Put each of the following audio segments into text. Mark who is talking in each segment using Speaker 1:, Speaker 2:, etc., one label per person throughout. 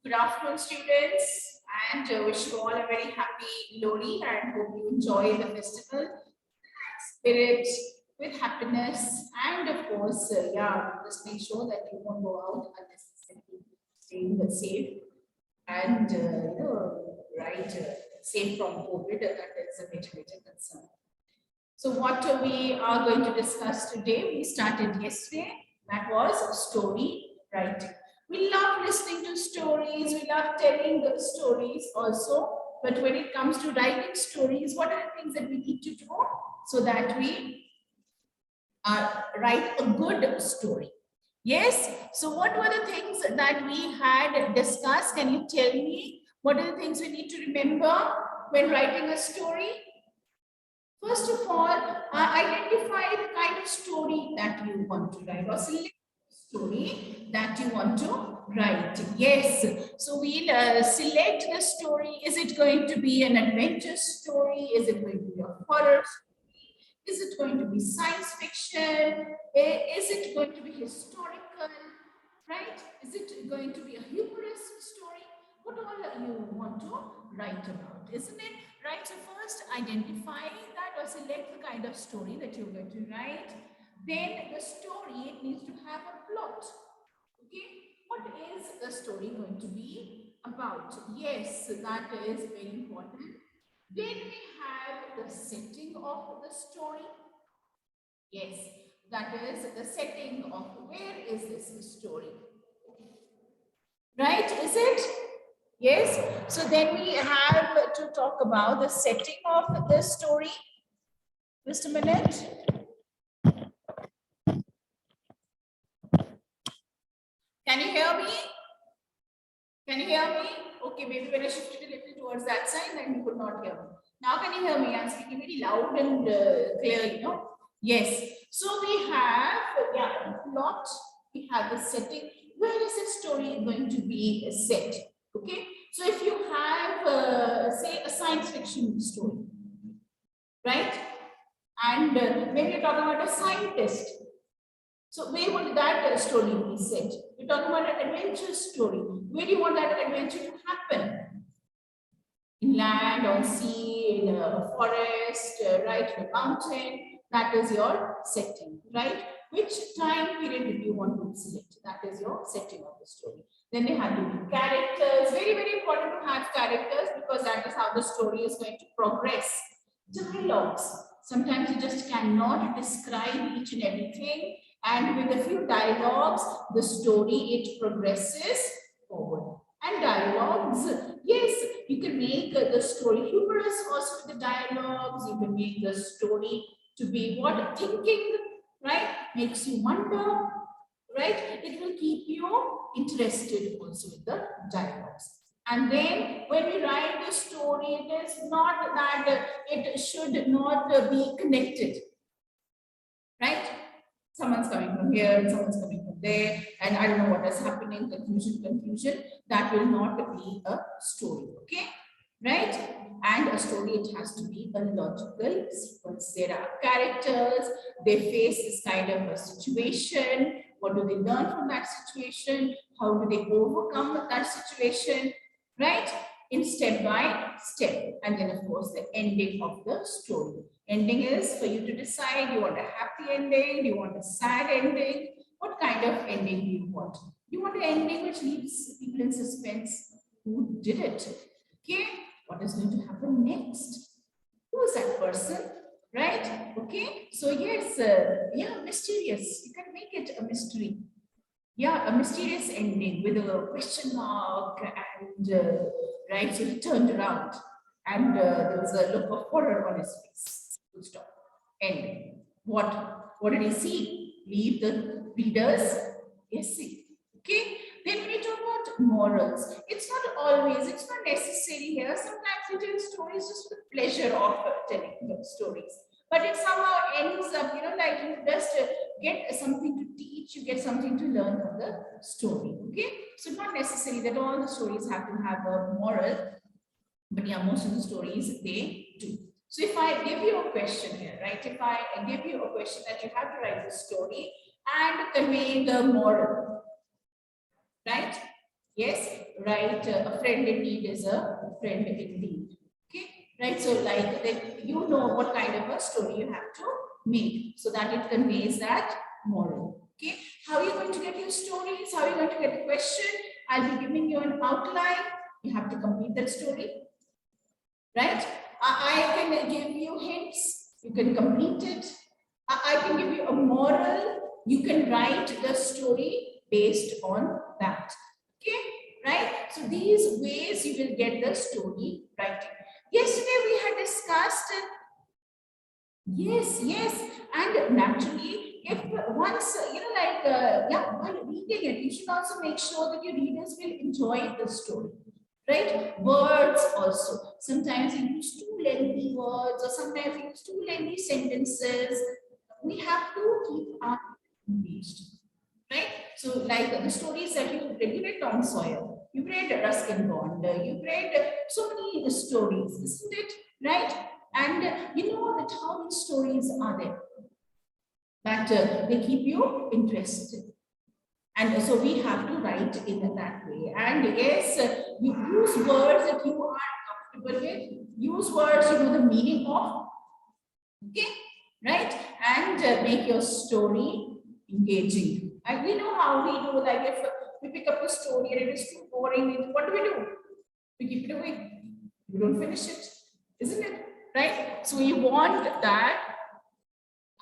Speaker 1: Good afternoon, students, and wish you all a very happy Lodi and hope you enjoy the festival spirit with happiness. And of course, just make sure that you won't go out unnecessarily, staying safe and safe from COVID. That is a major concern. So, what we are going to discuss today, we started yesterday. That was story writing. We love listening to stories, we love telling the stories also. But when it comes to writing stories, what are the things that we need to do so that we write a good story? Yes. So, what were the things that we had discussed? Can you tell me what are the things we need to remember when writing a story? First of all, identify the kind of story that you want to write or select the story that you want to write. Yes. So we'll select the story. Is it going to be an adventure story? Is it going to be a horror story? Is it going to be science fiction? Is it going to be historical? Right? Is it going to be a humorous story? What all you want to write about, isn't it? Right, so first identify that or select the kind of story that you're going to write. Then the story needs to have a plot. Okay, what is the story going to be about? Yes, that is very important. Then we have the setting of the story. Yes, that is the setting of where is this story? Right, is it? Yes. So then we have to talk about the setting of the story. Just a minute. Can you hear me? Can you hear me? Okay, maybe when I shifted a little towards that side, then you could not hear me. Now can you hear me? I'm speaking very loud and clear, you know. Yes. So we have, plot. We have the setting. Where is the story going to be set? Okay. So if you have, say, a science fiction story, right? And when you're talking about a scientist, so where would that story be set? You're talking about an adventure story. Where do you want that adventure to happen? In land, on sea, in a forest, right, in a mountain. That is your setting, right? Which time period do you want to select? That is your setting of the story. Then they have to be characters. Very, very important to have characters because that is how the story is going to progress. Dialogues. Sometimes you just cannot describe each and everything. And with a few dialogues, the story, it progresses forward. And dialogues, yes, you can make the story humorous also with the dialogues. You can make the story to be what? Thinking, right? Makes you wonder, right? It will keep you interested also with the dialogues. And then when we write the story, it is not that it should not be connected, right? Someone's coming from here and someone's coming from there, and I don't know what is happening, confusion. That will not be a story, okay? Right? And a story, it has to be a logical sequence. There are characters, they face this kind of a situation. What do they learn from that situation? How do they overcome that situation? Right? In step by step. And then, of course, the ending of the story. Ending is for you to decide, you want a happy ending, you want a sad ending, what kind of ending do you want? You want an ending which leaves people in suspense. Who did it? Okay, what is going to happen next? Who is that person? Right? Okay, so yes, mysterious. You can make it a mystery. Yeah, a mysterious ending with a question mark and right, so he turned around and there was a look of horror on his face. Full stop. Ending. What did he see? Leave the readers guessing. Okay. Then when you talk about morals, it's not always, it's not necessary here. Sometimes you tell stories just for the pleasure of telling those stories. But it somehow ends up, like you just get something to teach, you get something to learn from the story. Okay. So not necessary that all the stories have to have a moral, but yeah, most of the stories they do. So if I give you a question here, right? If I give you a question that you have to write the story and convey the moral, right? Yes, right. A friend in need is a friend indeed. Okay, right. So, like that, you know what kind of a story you have to make so that it conveys that moral. Okay, how are you going to get your stories? How are you going to get the question? I'll be giving you an outline. You have to complete that story, right? I can give you hints. You can complete it. I can give you a moral. You can write the story based on that. Okay, right? So these ways you will get the story writing. Yesterday we had discussed it. Yes, yes, and naturally, if once yeah, while reading it, you should also make sure that your readers will enjoy the story, right? Words also. Sometimes you use too lengthy words, or sometimes you use too lengthy sentences. We have to keep our engaged, right? So, like the stories that you read Tom Sawyer, you read Ruskin Bond, you read so many stories, isn't it? Right? And you know that how many stories are there that they keep you interested. And so we have to write in that way. And yes, you use words that you are comfortable with. Use words you know the meaning of. Okay, right? And make your story engaging. And we know how we do. Like if we pick up a story and it is too boring, what do? We keep it away. We don't finish it, isn't it? Right? So we want that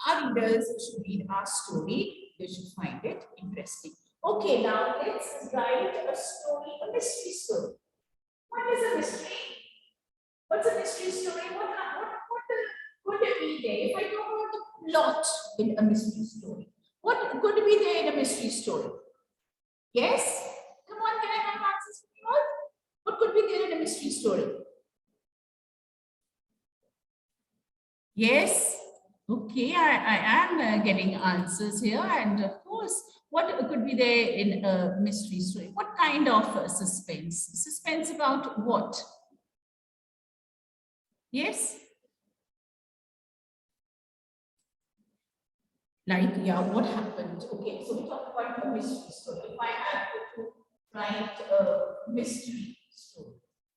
Speaker 1: our readers should read our story. They should find it interesting. Okay, now let's write a story, a mystery story. What is a mystery? What's a mystery story? What could be there? If I talk about the plot in a mystery story, what could be there in a mystery story? Yes? Come on, can I have answers from you all? What could be there in a mystery story? Yes? Okay, I am getting answers here. And of course, what could be there in a mystery story? What kind of suspense? Suspense about what? Yes? Like, yeah, what happened? Okay, so we talk about a mystery story. If I had to write a mystery story,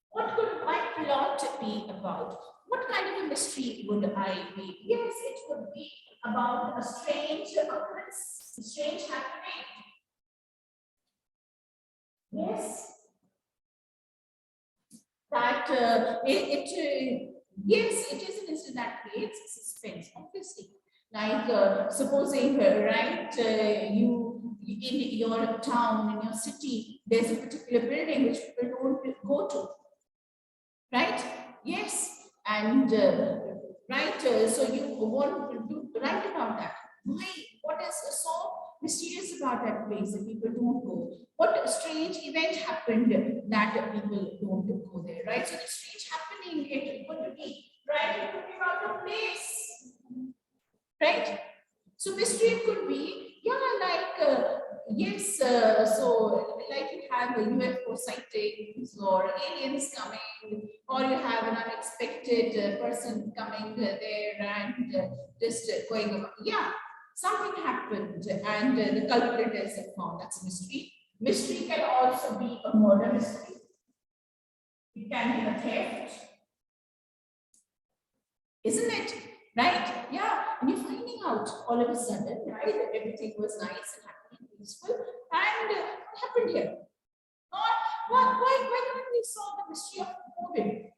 Speaker 1: what could my plot be about? What kind of a mystery would I be? Yes, it would be about a strange occurrence, a strange happening. Yes, that yes, it is an instant that creates suspense, obviously. Like supposing, right, you in your town, in your city, there's a particular building which people don't go to, right? Yes, and right, so you want to write about that. Why? What is so mysterious about that place that people don't go? What strange event happened that people don't go there, right? So the strange happening, it could be, right? It could be about a place, right? So mystery could be, yeah, like, yes, so like you have a UFO sightings or aliens coming, or you have an unexpected person coming there and just going about. Yeah, something happened and the culprit is found. That's a mystery. Mystery can also be a murder mystery. It can be a theft, isn't it? Right? Yeah. And you're finding out all of a sudden, right, that everything was nice and happy and peaceful. And what happened here? Why can't we solve the mystery of COVID?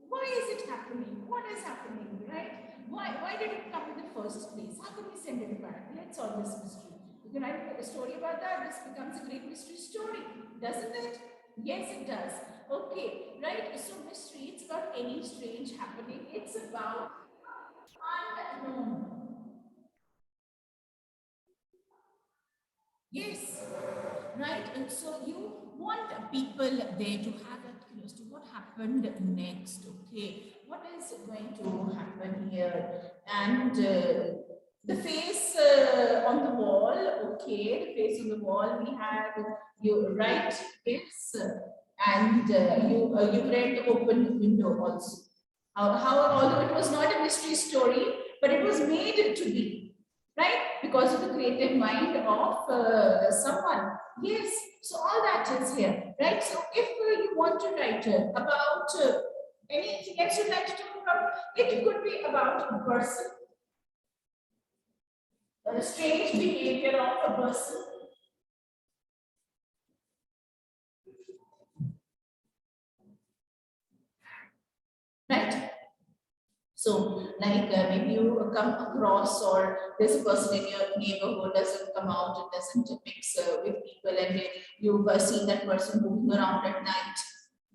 Speaker 1: Why is it happening? What is happening, right? Why did it come in the first place? How can we send it back? Let's solve this mystery. You can write a story about that. This becomes a great mystery story, doesn't it? Yes, it does. Okay, right? So mystery, it's about any strange happening. It's about unknown. Yes, right. And so you want people there to have that curiosity. What happened next? Okay, what is going to happen here? And the face on the wall. Okay, the face on the wall. We have you right. Yes, and you read the open window also. How although it was not a mystery story, but it was made to be. right? Because of the creative mind of someone. Yes, so all that is here, right? So if you want to write about anything else you'd like to talk about, it could be about a person, the strange behavior of a person. Right? So, like maybe you come across, or there's a person in your neighborhood doesn't come out and doesn't mix with people, and then you've seen that person moving around at night,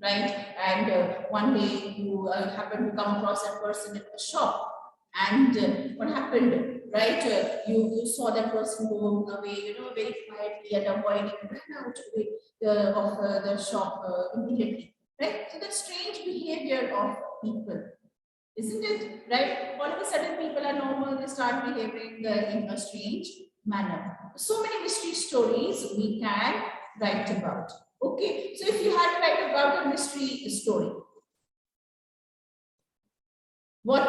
Speaker 1: right? And one day you happen to come across that person in the shop, and what happened, right? You saw that person go away, very quietly and avoiding, ran out away of the shop immediately, right? So the strange behavior of people, isn't it? Right? All of a sudden, people are normal, they start behaving in a strange manner. So many mystery stories we can write about. Okay, so if you had to write about a mystery story, what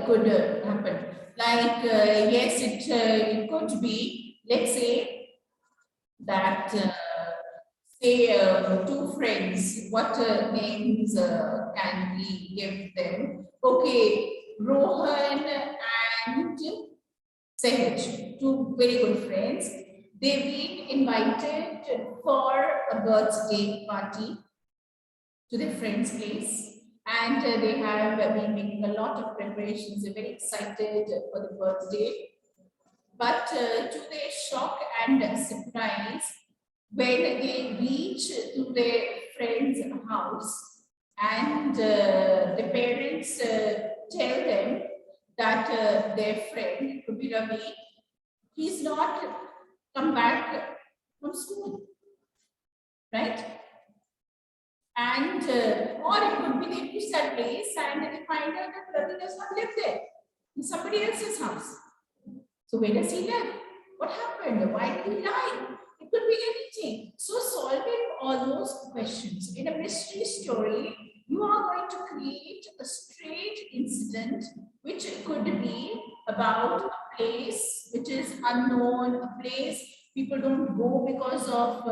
Speaker 1: could happen? Like, yes, it could be, let's say, that say two friends, what names can we give them? Okay, Rohan and Sehaj, two very good friends. They've been invited for a birthday party to their friend's place, and they have been making a lot of preparations. They're very excited for the birthday. But to their shock and surprise, when they reach to their friend's house, and the parents tell them that their friend, could be Ravi, he's not come back from school, right? And or it could be they reach that place and they find out that Ravi does not live there, in somebody else's house. So where does he live? What happened? Why did he die? It could be anything. So solving all those questions in a mystery story, you are going to create a strange incident which could be about a place which is unknown, a place people don't go because of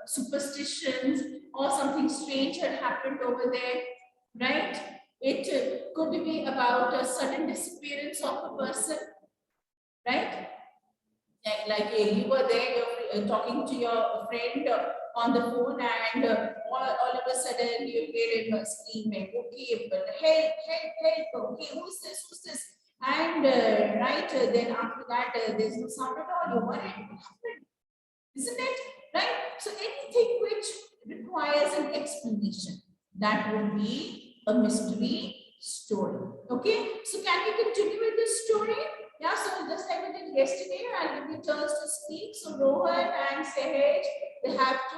Speaker 1: superstitions, or something strange had happened over there, right? It could be about a sudden disappearance of a person, right? Like you were there, you're talking to your friend on the phone, and all of a sudden you hear him screaming, okay, but help, help, help, okay, who's this, who's this? And right, then after that, there's no sound at all, you're worried, what happened? Isn't it? Right? So anything which requires an explanation, that would be a mystery story. Okay, so can we continue with this story? Yeah, so just like we did yesterday, I'll give you turns to speak. So Rohan and Sehaj, they have to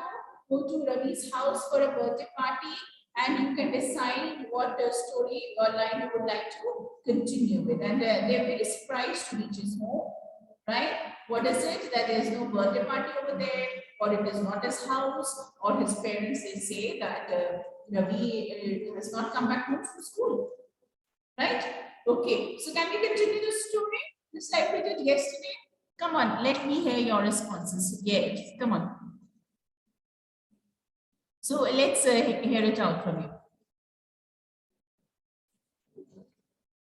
Speaker 1: go to Ravi's house for a birthday party, and you can decide what story or line you would like to continue with. And they're very surprised to reach his home, right? What is it? That there is no birthday party over there, or it is not his house, or his parents, they say that Ravi has not come back home from school, right? Okay, so can we continue the story just like we did yesterday? Come on, let me hear your responses. Yes, come on. So let's hear it out from you.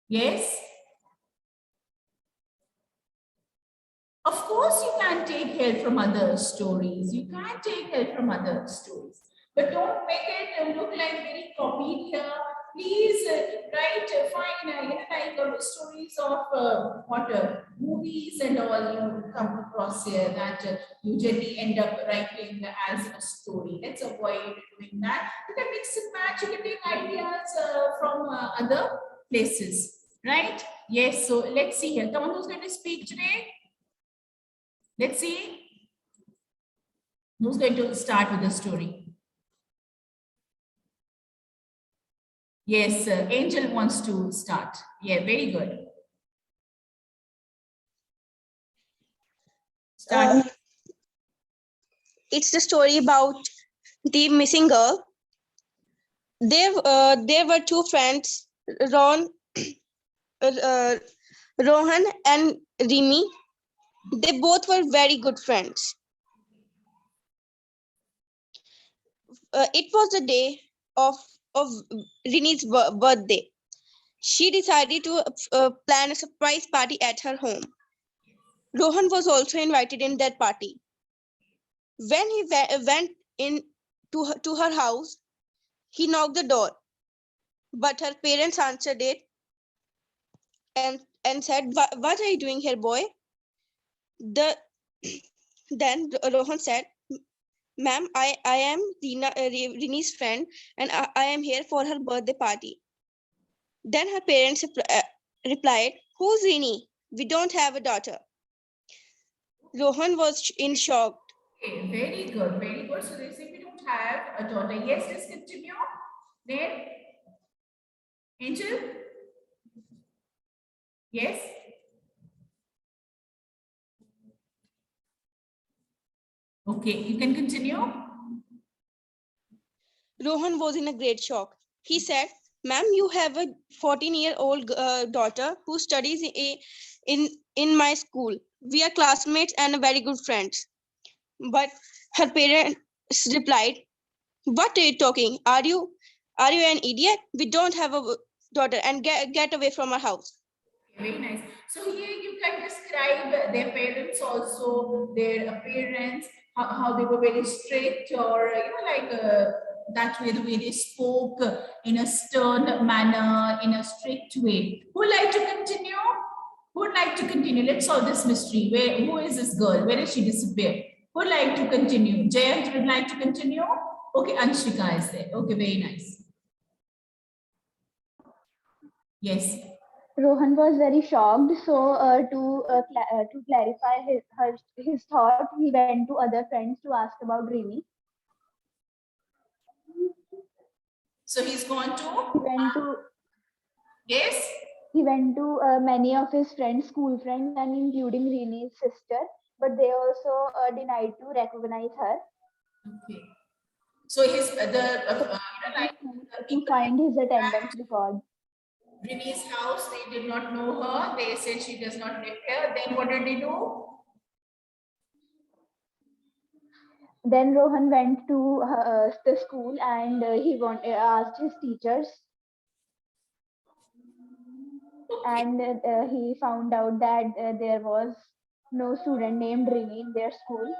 Speaker 1: Yes? Of course, you can take help from other stories. You can take help from other stories. But don't make it look like very copied here. Please write fine, like stories of movies and all you come across here that you generally end up writing as a story. Let's avoid doing that. You can mix and match. You can take ideas from other places, right? Yes. So let's see here. Come on, who's going to speak today? Let's see. Who's going to start with the story? Yes, Angel wants to start. Yeah, very good. Start.
Speaker 2: It's the story about the missing girl. There were two friends, Rohan and Rimi. They both were very good friends. It was the day of Rini's birthday. She decided to plan a surprise party at her home. Rohan was also invited in that party. When he went in to her house, he knocked the door, but her parents answered it and said, What are you doing here, boy?" The Then Rohan said, "Ma'am, I am Rini's friend and I am here for her birthday party." Then her parents replied, "Who's Rini? We don't have a daughter." Rohan was in shock.
Speaker 1: Okay, very good, very good. So they say we don't have a daughter. Yes, let's continue. Then, Angel? Yes? Okay, you can continue.
Speaker 2: Rohan was in a great shock. He said, "Ma'am, you have a 14-year-old daughter who studies in my school. We are classmates and very good friends." But her parents replied, "What are you talking? Are you an idiot? We don't have a daughter and get away from our house."
Speaker 1: Very nice. So here you can describe their parents also, their appearance, how they were very strict, or that way, the way they spoke in a stern manner, in a strict way. Who would like to continue? Who would like to continue? Let's solve this mystery. Who is this girl? Where did she disappear? Who would like to continue? Jayant would like to continue? Okay, Anshika is there. Okay, very nice. Yes.
Speaker 3: Rohan was very shocked, so to clarify his thought, he went to other friends to ask about Rini.
Speaker 1: So he's gone
Speaker 3: He
Speaker 1: to?
Speaker 3: went to
Speaker 1: Yes.
Speaker 3: he went to many of his friends, school friends, and including Rini's sister, but they also denied to recognize her.
Speaker 1: Okay. So his
Speaker 3: To find his attendance record.
Speaker 1: Rini's house, they did not know her. They said she does not live here. Then what did they do?
Speaker 3: Then Rohan went to the school and asked his teachers, and he found out that there was no student named Rini in their school.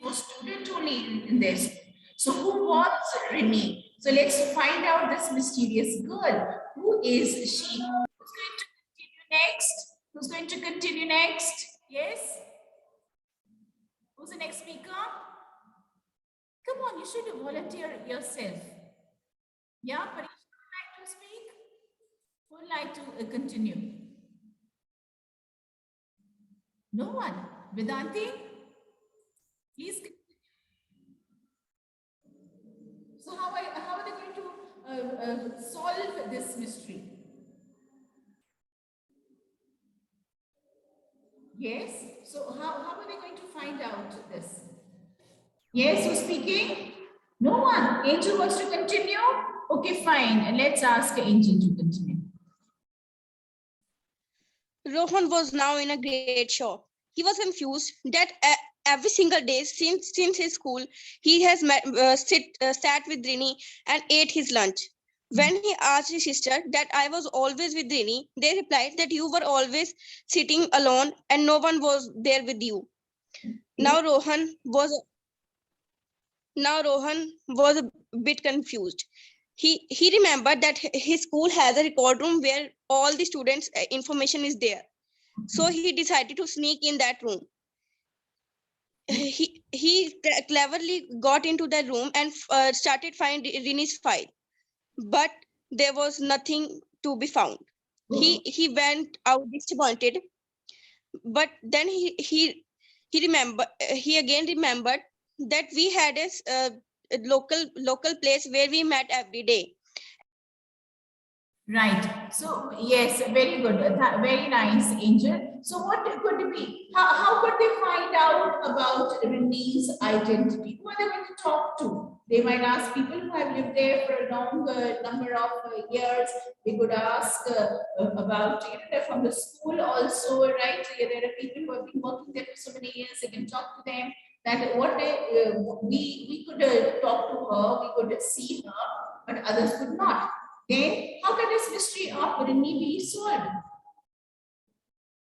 Speaker 1: No student only in this. So who was Rini? So let's find out this mysterious girl. Who is she? Who's going to continue next? Who's going to continue next? Yes? Who's the next speaker? Come on, you should volunteer yourself. Yeah, Parisha would like to speak? Who would like to continue? No one. Vedanti? Please continue. So how are they going to solve this mystery? Yes. So how are they going to find out this? Yes, who's speaking? No one. Angel wants to continue? Okay, fine. Let's ask Angel to continue.
Speaker 2: Rohan was now in a great shock. He was confused that every single day since his school, he has sat with Rini and ate his lunch. When he asked his sister that I was always with Rini, they replied that you were always sitting alone and no one was there with you. Now Rohan was a bit confused. He remembered that his school has a record room where all the students' information is there. So he decided to sneak in that room. He cleverly got into the room and started finding Rini's file, but there was nothing to be found. He went out disappointed, but then he again remembered that we had a local place where we met every day.
Speaker 1: Right. So yes, very good. Very nice, Angel. So what could it be? How could they find out about Renee's identity? Who are they going to talk to? They might ask people who have lived there for a long number of years. They could ask about, they're from the school also, right? So, yeah, there are people who have been working there for so many years. They can talk to them. That what they, we could talk to her, we could see her, but others could not. Then how can this mystery of Renee be solved?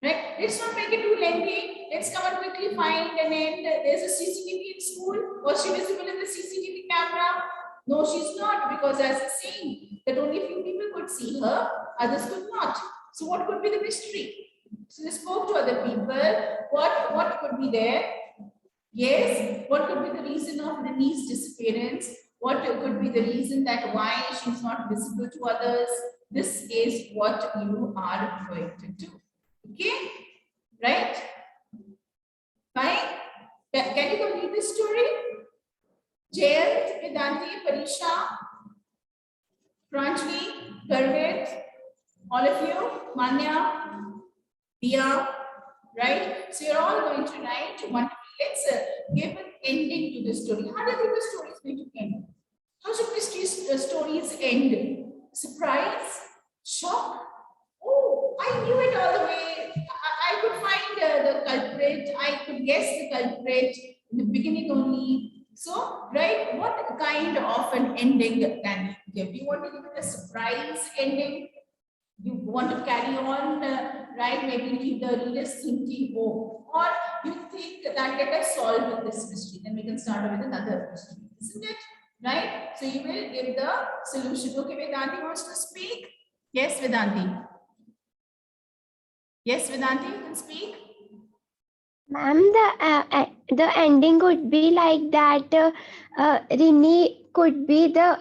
Speaker 1: Right? Let's not make it too lengthy. Let's come and quickly find an end. There's a CCTV in school. Was she visible in the CCTV camera? No, she's not, because as it's saying that only few people could see her, others could not. So what could be the mystery? So they spoke to other people. What could be there? Yes, what could be the reason of Renee's disappearance? What could be the reason that why she's not visible to others? This is what you are going to do. Okay, right? Fine. Can you complete this story? Jayant, Vedanti, Parisha, Pranjali, Garvit, all of you, Manya, Dia, right? So you're all going to write one. Let's give an ending to the story. How do you think the story is going to end? How should mystery stories end? Surprise? Shock? Oh, I knew it all the way. I could find the culprit. I could guess the culprit in the beginning only. So, right, what kind of an ending can you give? Do you want to give it a surprise ending? You want to carry on, right? Maybe keep the readers thinking, oh, or you think that let us solve this mystery, then we can start with another mystery, isn't it? Right? So you will give the solution. Okay, Vedanti wants to speak. Yes, Vedanti. Yes, Vedanti, you can speak.
Speaker 4: Ma'am, the ending could be like that. Rini could be the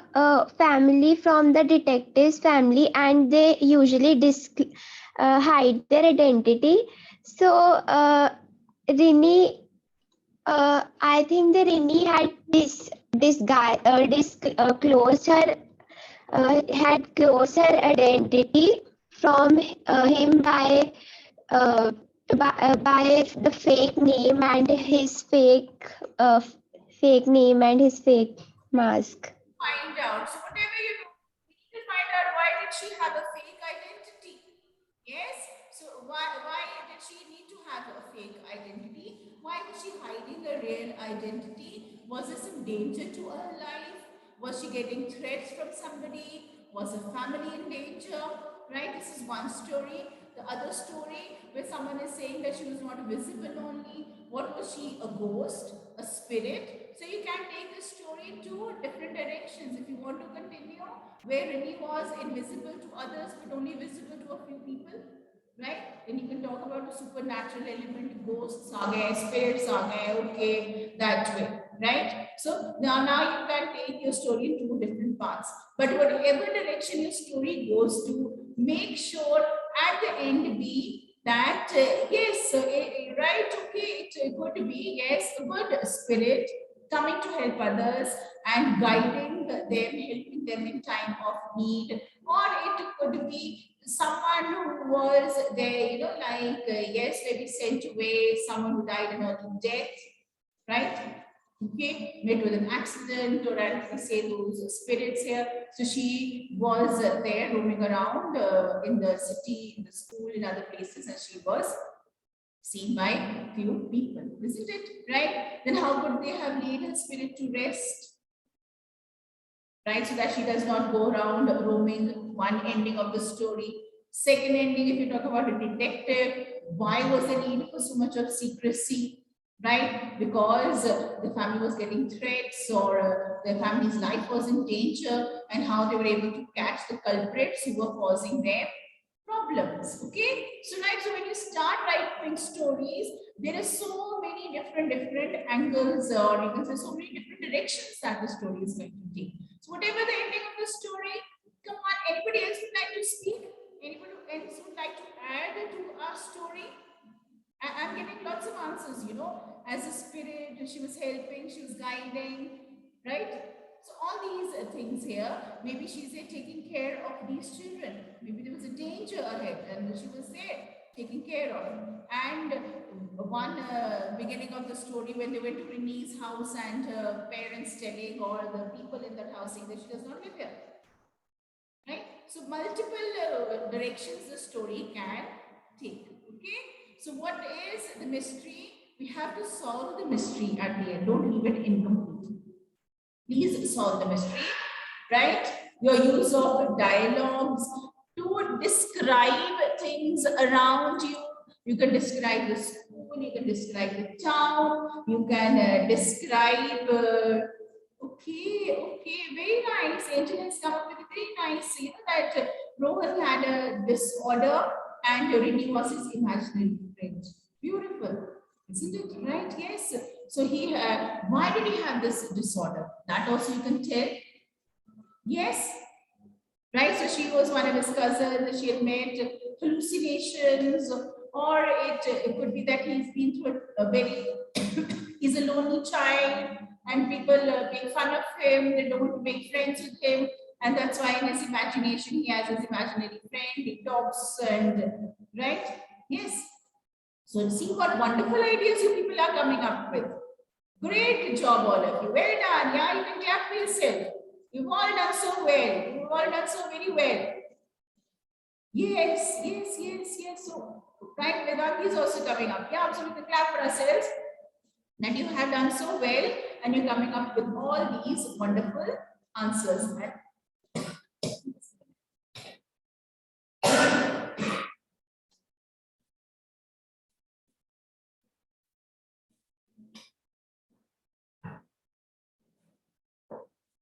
Speaker 4: family from the detective's family, and they usually hide their identity. So Rini, I think the Rini had closed her had closed her identity from him by the fake name and his fake name and his fake mask.
Speaker 1: Find out. So whatever you do, we need to find out why did she have a fake identity? Yes. So why did she need to have a fake identity? Why was she hiding a real identity? Was there some danger to her life? Was she getting threats from somebody? Was her family in danger? Right? This is one story. The other story where someone is saying that she was not visible only. What was she? A ghost? A spirit? So you can take the story to different directions. If you want to continue where Rennie was invisible to others but only visible to a few people, right? Then you can talk about the supernatural element, ghosts saga, spirits saga, okay, that way, right? So now you can take your story in two different paths. But whatever direction your story goes to, make sure at the end be that yes, right, okay, it could be yes, a good spirit coming to help others and guiding them, helping them in time of need, or it could be someone who was there, like yes, maybe sent away, someone who died in early death, right? Okay, met with an accident, or as we say, those spirits here. So she was there roaming around in the city, in the school, in other places, and she was seen by few people, isn't it? Right? Then how could they have laid her spirit to rest? Right? So that she does not go around roaming. One ending of the story. Second ending, if you talk about a detective, why was the need for so much of secrecy? Right? Because the family was getting threats, or their family's life was in danger, and how they were able to catch the culprits who were causing them problems. Okay, so right, so when you start writing stories, there are so many different angles, or you can say so many different directions that the story is going to take. So whatever the ending of the story, come on, anybody else would like to speak? Anybody else would like to add to our story? I'm getting lots of answers, as a spirit, she was helping, she was guiding, right? So all these things here, maybe she's there taking care of these children. Maybe there was a danger ahead and she was there taking care of. And one beginning of the story, when they went to Renee's house and parents telling, or the people in that house saying that she does not live here. Right? So multiple directions the story can take. Okay. So what is the mystery? We have to solve the mystery at the end. Don't leave it incomplete. Please solve the mystery. Right? Your use of dialogues to describe things around you. You can describe the school, you can describe the town, you can describe, okay, very nice. Angel has come up with a very nice, you know, that Rohan had a disorder and Rini was his imaginary friend. Beautiful, isn't it? Right? Yes. So he, why did he have this disorder? That also you can tell. Yes. Right, so she was one of his cousins, she had made hallucinations, or it could be that he's been through a very, he's a lonely child and people make fun of him, they don't make friends with him, and that's why in his imagination he has his imaginary friend, he talks and, right? Yes. So see what wonderful ideas you people are coming up with. Great job all of you, well done, yeah, you can clap for yourself. You've all done so well. You've all done so very well. Yes, yes, yes, yes. So, right, Vedanta is also coming up. Yeah, so we can clap for ourselves that you have done so well and you're coming up with all these wonderful answers.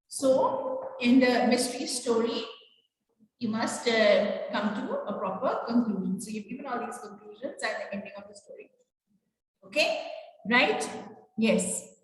Speaker 1: So, in the mystery story, you must come to a proper conclusion. So, you've given all these conclusions at the ending of the story. Okay, right? Yes.